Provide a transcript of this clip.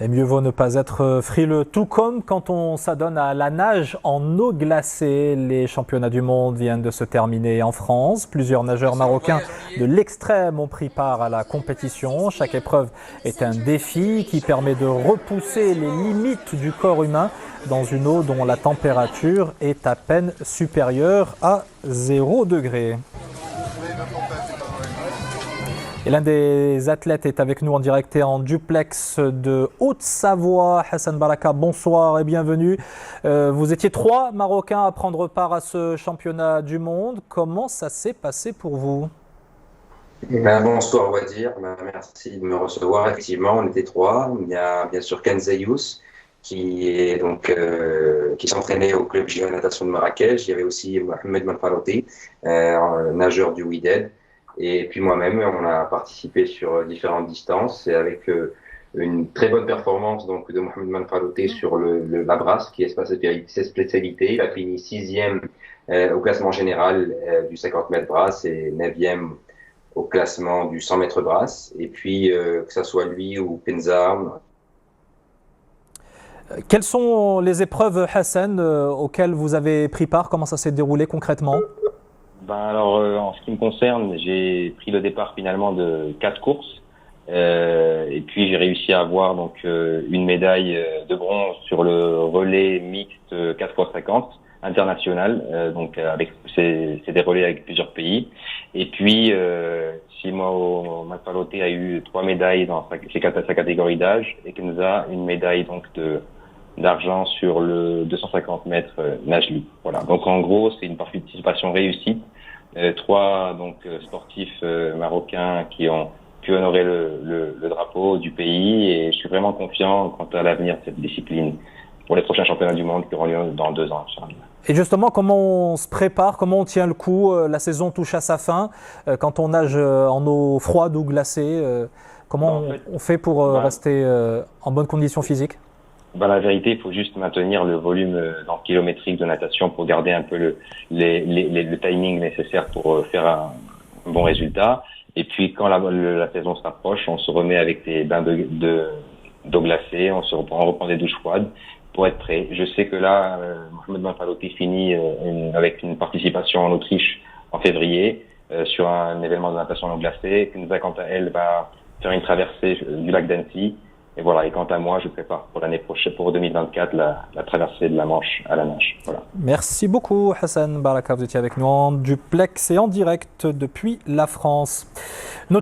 Et mieux vaut ne pas être frileux, tout comme quand on s'adonne à la nage en eau glacée. Les championnats du monde viennent de se terminer en France. Plusieurs nageurs marocains de l'extrême ont pris part à la compétition. Chaque épreuve est un défi qui permet de repousser les limites du corps humain dans une eau dont la température est à peine supérieure à 0 degré. Et l'un des athlètes est avec nous en direct et en duplex de Haute-Savoie. Hassan Baraka, bonsoir et bienvenue. Vous étiez 3 Marocains à prendre part à ce championnat du monde. Comment ça s'est passé pour vous? Bonsoir Wadir, merci de me recevoir. Effectivement, on était 3. Il y a bien sûr Kenza Yous qui s'entraînait au club Giga Natation de Marrakech. Il y avait aussi Mohamed Manfarouti, nageur du WIDED. Et puis moi-même, on a participé sur différentes distances et avec une très bonne performance donc de Mohamed Manfarouti sur la brasse qui est sa spécialité. Il a fini 6e au classement général du 50 mètres brasse et 9e au classement du 100 mètres brasse. Et puis que ça soit lui ou Penza. Quelles sont les épreuves, Hassan, auxquelles vous avez pris part? Comment ça s'est déroulé concrètement? En ce qui me concerne, j'ai pris le départ finalement de 4 courses et puis j'ai réussi à avoir une médaille de bronze sur le relais mixte 4x50 international. C'est des relais avec plusieurs pays. Et puis Simo Manfarouti a eu 3 médailles dans sa catégorie d'âge et Kenza une médaille d'argent sur le 250 mètres nage libre. Voilà. Donc en gros, c'est une participation réussie. 3 sportifs marocains qui ont pu honorer le drapeau du pays et je suis vraiment confiant quant à l'avenir de cette discipline pour les prochains championnats du monde qui auront lieu dans 2 ans. Et justement, comment on se prépare, comment on tient le coup? La saison touche à sa fin. Quand on nage en eau froide ou glacée, comment on fait pour rester en bonne condition physique? La vérité, il faut juste maintenir le volume kilométrique de natation pour garder un peu le timing nécessaire pour faire un bon résultat. Et puis, quand la saison s'approche, on se remet avec des bains d'eau glacée, on reprend des douches froides pour être prêt. Je sais que là, Mohamed Manfarouti finit avec une participation en Autriche en février sur un événement de natation en eau glacée. Kenza, quant à elle, va faire une traversée du lac d'Annecy. Et voilà. Et quant à moi, je prépare pour l'année prochaine, pour 2024, la traversée de la Manche à la nage. Voilà. Merci beaucoup, Hassan Baraka. Vous étiez avec nous en duplex et en direct depuis la France.